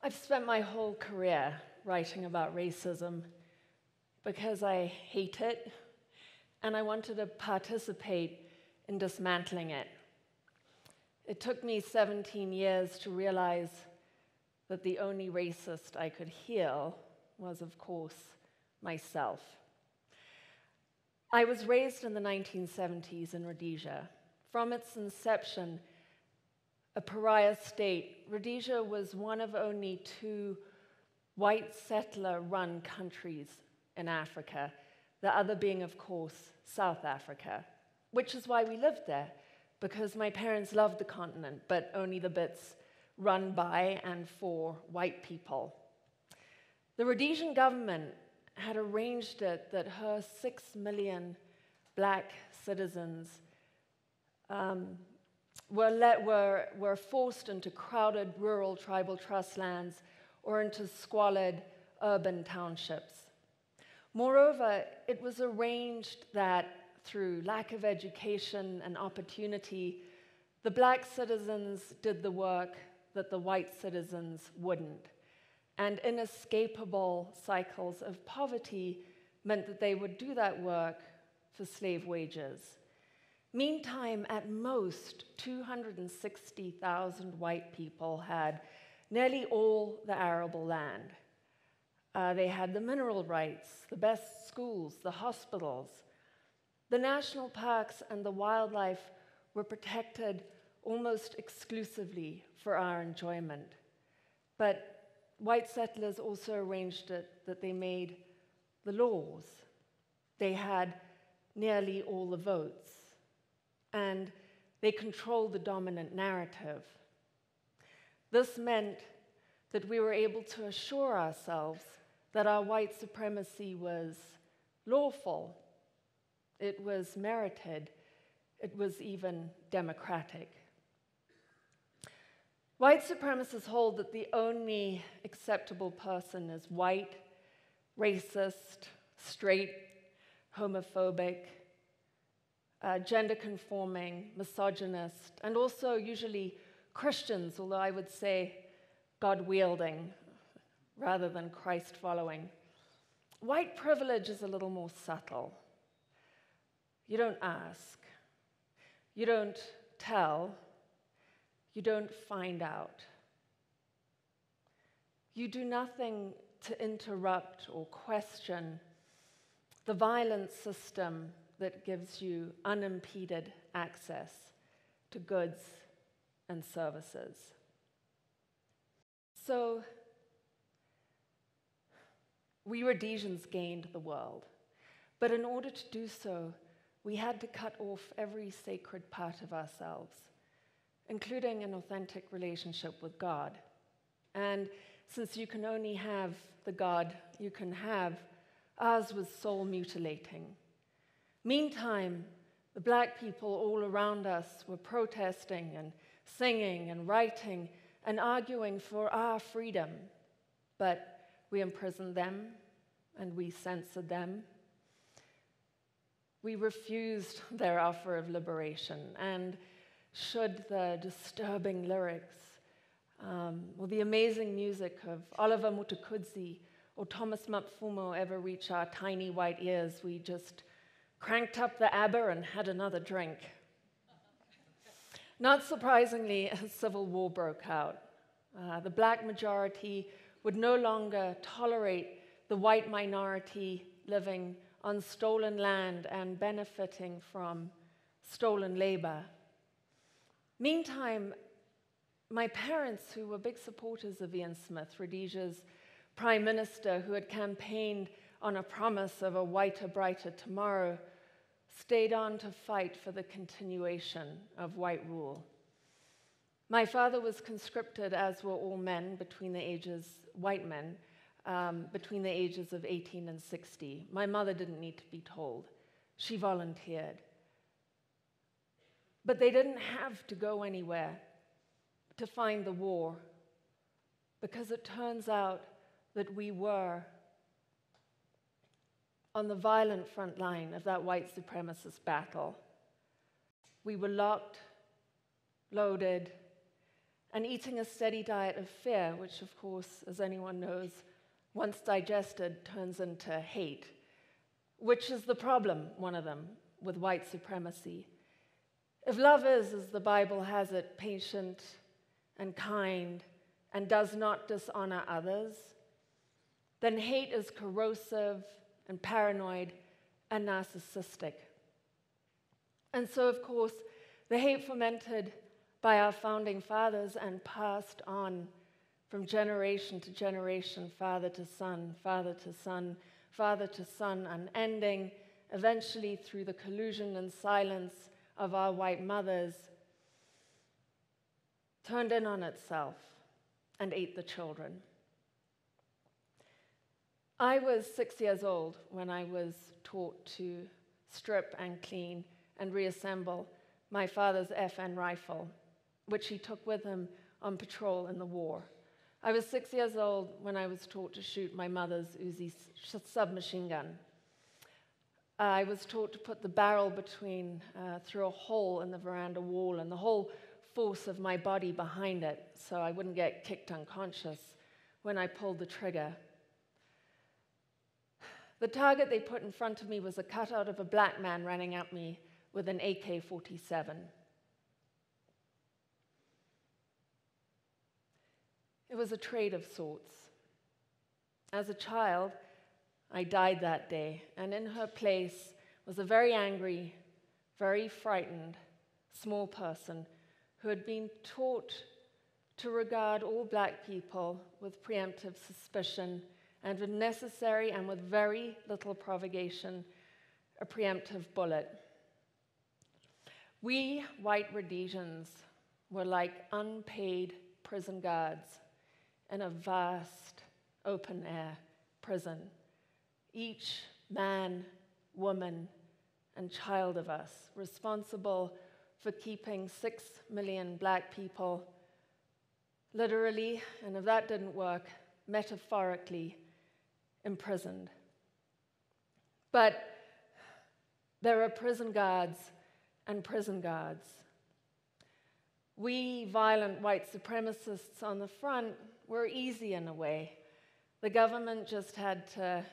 I've spent my whole career writing about racism because I hate it and I wanted to participate in dismantling it. It took me 17 years to realize that the only racist I could heal was, of course, myself. I was raised in the 1970s in Rhodesia. From its inception, a pariah state, Rhodesia was one of only two white settler-run countries in Africa, the other being, of course, South Africa, which is why we lived there, because my parents loved the continent, but only the bits run by and for white people. The Rhodesian government had arranged it that her 6 million black citizens were forced into crowded rural tribal trust lands or into squalid urban townships. Moreover, it was arranged that through lack of education and opportunity, the black citizens did the work that the white citizens wouldn't. And inescapable cycles of poverty meant that they would do that work for slave wages. Meantime, at most, 260,000 white people had nearly all the arable land. They had the mineral rights, the best schools, the hospitals. The national parks and the wildlife were protected almost exclusively for our enjoyment. But white settlers also arranged it that they made the laws. They had nearly all the votes, and they controlled the dominant narrative. This meant that we were able to assure ourselves that our white supremacy was lawful, it was merited, it was even democratic. White supremacists hold that the only acceptable person is white, racist, straight, homophobic, gender-conforming, misogynist, and also usually Christians, although I would say God-wielding rather than Christ-following. White privilege is a little more subtle. You don't ask. You don't tell. You don't find out. You do nothing to interrupt or question the violent system that gives you unimpeded access to goods and services. So, we Rhodesians gained the world, but in order to do so, we had to cut off every sacred part of ourselves, including an authentic relationship with God. And since you can only have the God you can have, ours was soul mutilating. Meantime, the black people all around us were protesting and singing and writing and arguing for our freedom, but we imprisoned them and we censored them. We refused their offer of liberation, and should the disturbing lyrics or the amazing music of Oliver Mutukudzi or Thomas Mapfumo ever reach our tiny white ears, we just cranked up the ABBA and had another drink. Not surprisingly, a civil war broke out. The black majority would no longer tolerate the white minority living on stolen land and benefiting from stolen labor. Meantime, my parents, who were big supporters of Ian Smith, Rhodesia's prime minister who had campaigned on a promise of a whiter, brighter tomorrow, stayed on to fight for the continuation of white rule. My father was conscripted, as were all men between the ages, white men, between the ages of 18 and 60. My mother didn't need to be told. She volunteered. But they didn't have to go anywhere to find the war, because it turns out that we were on the violent front line of that white supremacist battle. We were locked, loaded, and eating a steady diet of fear, which, of course, as anyone knows, once digested, turns into hate, which is the problem, one of them, with white supremacy. If love is, as the Bible has it, patient and kind and does not dishonor others, then hate is corrosive and paranoid and narcissistic. And so, of course, the hate fomented by our founding fathers and passed on from generation to generation, father to son, father to son, father to son, unending, eventually through the collusion and silence of our white mothers, turned in on itself and ate the children. I was 6 years old when I was taught to strip and clean and reassemble my father's FN rifle, which he took with him on patrol in the war. I was 6 years old when I was taught to shoot my mother's Uzi submachine gun. I was taught to put the barrel through a hole in the veranda wall and the whole force of my body behind it so I wouldn't get kicked unconscious when I pulled the trigger. The target they put in front of me was a cutout of a black man running at me with an AK-47. It was a trade of sorts. As a child, I died that day, and in her place was a very angry, very frightened, small person who had been taught to regard all black people with preemptive suspicion and, when necessary and with very little provocation, a preemptive bullet. We white Rhodesians were like unpaid prison guards in a vast open-air prison. Each man, woman, and child of us responsible for keeping 6 million black people literally, and if that didn't work, metaphorically imprisoned. But there are prison guards and prison guards. We violent white supremacists on the front were easy in a way. The government just had to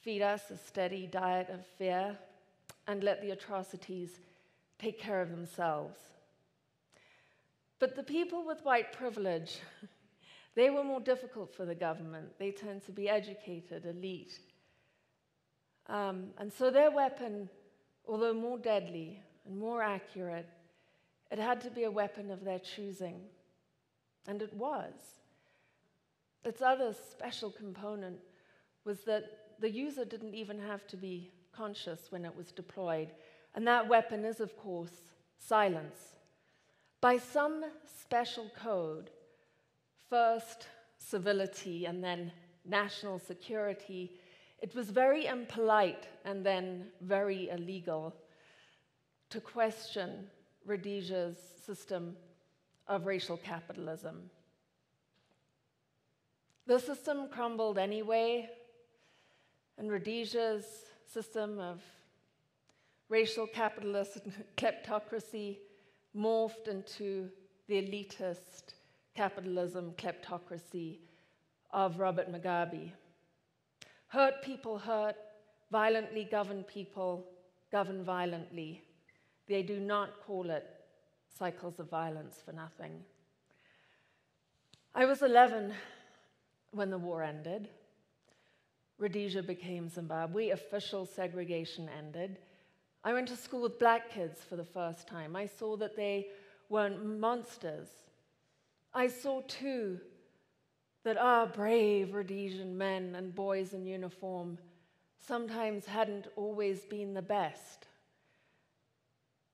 feed us a steady diet of fear and let the atrocities take care of themselves. But the people with white privilege, they were more difficult for the government. They tend to be educated, elite. And so their weapon, although more deadly and more accurate, it had to be a weapon of their choosing. And it was. Its other special component was that the user didn't even have to be conscious when it was deployed. And that weapon is, of course, silence. By some special code, first civility and then national security, it was very impolite and then very illegal to question Rhodesia's system of racial capitalism. The system crumbled anyway, and Rhodesia's system of racial capitalist kleptocracy morphed into the elitist capitalism kleptocracy of Robert Mugabe. Hurt people hurt, violently governed people govern violently. They do not call it cycles of violence for nothing. I was 11 when the war ended. Rhodesia became Zimbabwe. Official segregation ended. I went to school with black kids for the first time. I saw that they weren't monsters. I saw, too, that our brave Rhodesian men and boys in uniform sometimes hadn't always been the best.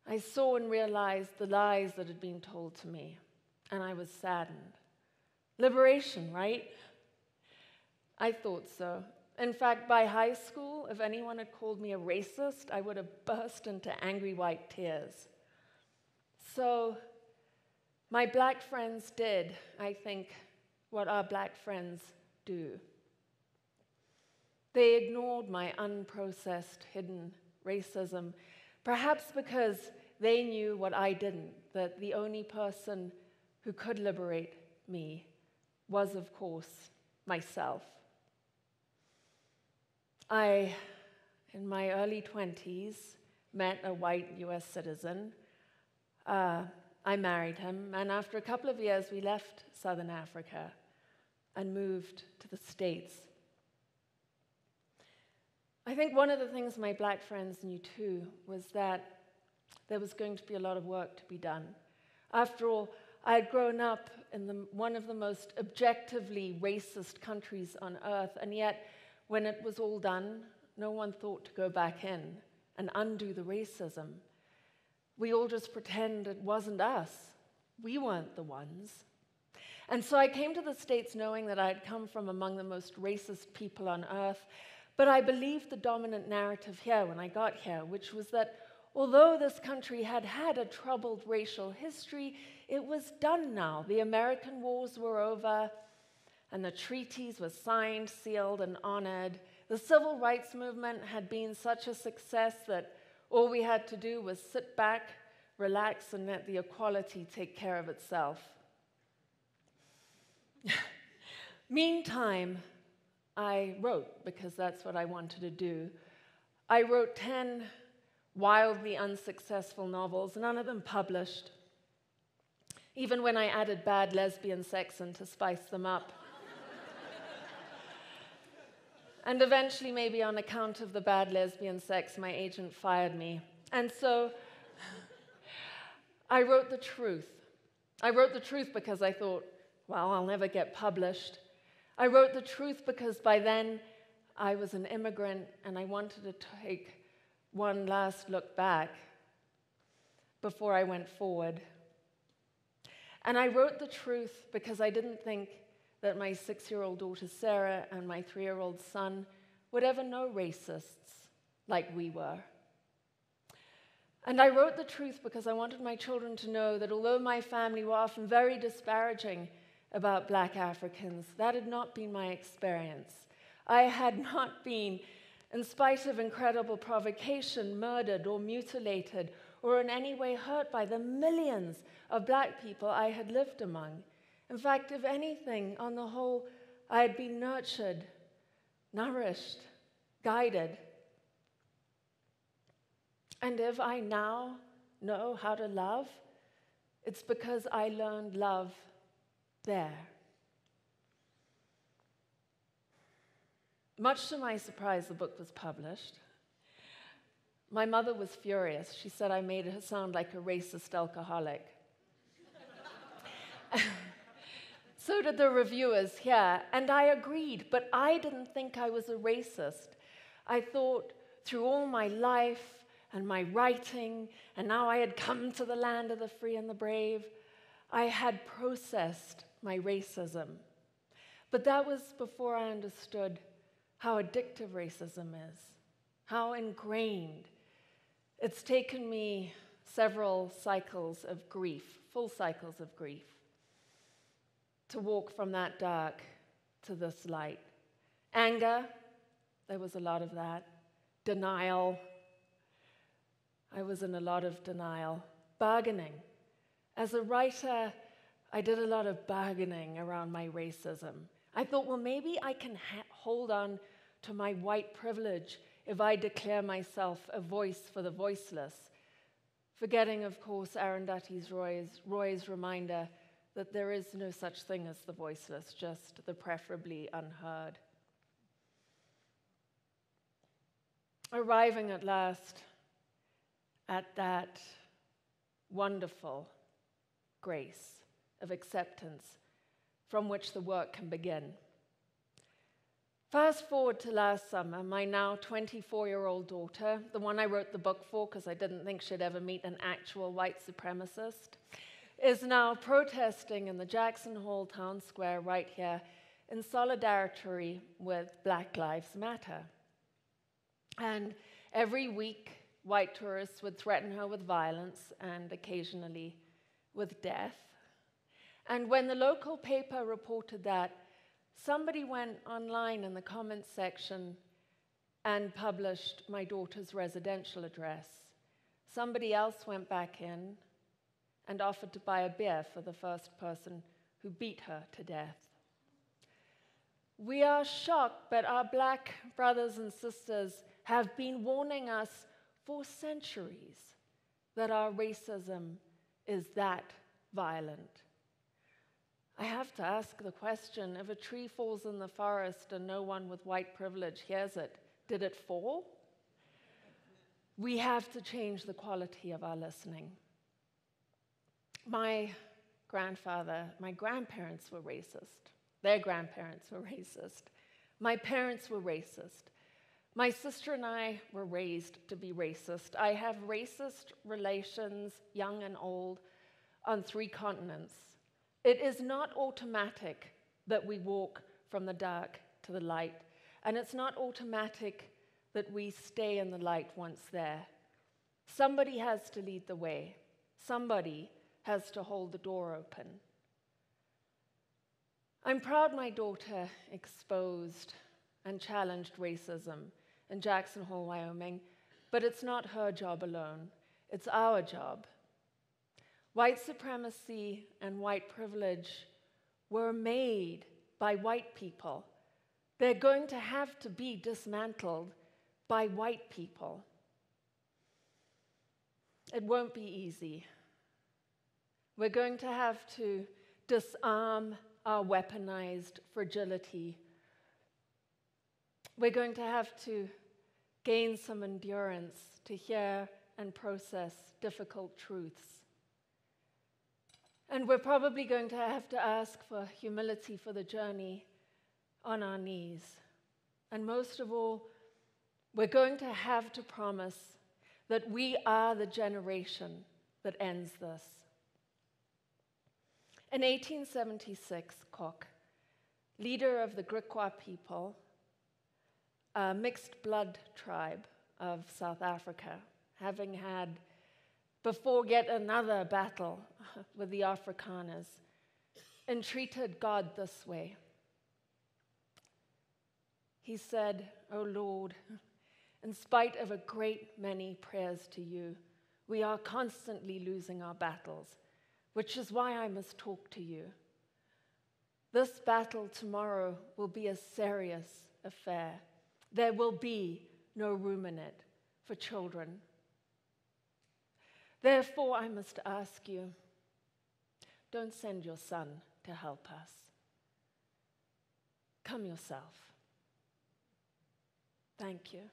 I saw and realized the lies that had been told to me, and I was saddened. Liberation, right? I thought so. In fact, by high school, if anyone had called me a racist, I would have burst into angry white tears. So my black friends did, I think, what our black friends do. They ignored my unprocessed, hidden racism, perhaps because they knew what I didn't, that the only person who could liberate me was, of course, myself. I, in my early 20s, met a white US citizen. I married him, and after a couple of years, we left Southern Africa and moved to the States. I think one of the things my black friends knew too was that there was going to be a lot of work to be done. After all, I had grown up in one of the most objectively racist countries on earth, and yet when it was all done, no one thought to go back in and undo the racism. We all just pretend it wasn't us. We weren't the ones. And so I came to the States knowing that I had come from among the most racist people on earth, but I believed the dominant narrative here when I got here, which was that although this country had had a troubled racial history, it was done now. The American wars were over, and the treaties were signed, sealed, and honored. The civil rights movement had been such a success that all we had to do was sit back, relax, and let the equality take care of itself. Meantime, I wrote, because that's what I wanted to do. I wrote 10 wildly unsuccessful novels, none of them published, even when I added bad lesbian sex in to spice them up. And eventually, maybe on account of the bad lesbian sex, my agent fired me. And so I wrote the truth. I wrote the truth because I thought, well, I'll never get published. I wrote the truth because by then I was an immigrant and I wanted to take one last look back before I went forward. And I wrote the truth because I didn't think that my 6-year-old daughter Sarah and my 3-year-old son would ever know racists like we were. And I wrote the truth because I wanted my children to know that although my family were often very disparaging about black Africans, that had not been my experience. I had not been, in spite of incredible provocation, murdered or mutilated or in any way hurt by the millions of black people I had lived among. In fact, if anything, on the whole, I had been nurtured, nourished, guided. And if I now know how to love, it's because I learned love there. Much to my surprise, the book was published. My mother was furious. She said I made her sound like a racist alcoholic. So did the reviewers here, and I agreed, but I didn't think I was a racist. I thought through all my life and my writing, and now I had come to the land of the free and the brave, I had processed my racism. But that was before I understood how addictive racism is, how ingrained. It's taken me several cycles of grief, full cycles of grief, to walk from that dark to this light. Anger, there was a lot of that. Denial, I was in a lot of denial. Bargaining. As a writer, I did a lot of bargaining around my racism. I thought, well, maybe I can hold on to my white privilege if I declare myself a voice for the voiceless, forgetting, of course, Arundhati Roy's reminder that there is no such thing as the voiceless, just the preferably unheard. Arriving at last at that wonderful grace of acceptance from which the work can begin. Fast forward to last summer, my now 24-year-old daughter, the one I wrote the book for because I didn't think she'd ever meet an actual white supremacist, is now protesting in the Jackson Hole town square right here in solidarity with Black Lives Matter. And every week, white tourists would threaten her with violence and occasionally with death. And when the local paper reported that, somebody went online in the comments section and published my daughter's residential address. Somebody else went back in and offered to buy a beer for the first person who beat her to death. We are shocked, but our black brothers and sisters have been warning us for centuries that our racism is that violent. I have to ask the question, if a tree falls in the forest and no one with white privilege hears it, did it fall? We have to change the quality of our listening. My grandparents were racist. Their grandparents were racist. My parents were racist. My sister and I were raised to be racist. I have racist relations, young and old, on 3 continents. It is not automatic that we walk from the dark to the light, and it's not automatic that we stay in the light once there. Somebody has to lead the way. Somebody has to hold the door open. I'm proud my daughter exposed and challenged racism in Jackson Hole, Wyoming, but it's not her job alone. It's our job. White supremacy and white privilege were made by white people. They're going to have to be dismantled by white people. It won't be easy. We're going to have to disarm our weaponized fragility. We're going to have to gain some endurance to hear and process difficult truths. And we're probably going to have to ask for humility for the journey on our knees. And most of all, we're going to have to promise that we are the generation that ends this. In 1876, Kok, leader of the Griqua people, a mixed blood tribe of South Africa, having had before yet another battle with the Afrikaners, entreated God this way. He said, "O Lord, in spite of a great many prayers to you, we are constantly losing our battles, which is why I must talk to you. This battle tomorrow will be a serious affair. There will be no room in it for children. Therefore, I must ask you, don't send your son to help us. Come yourself." Thank you.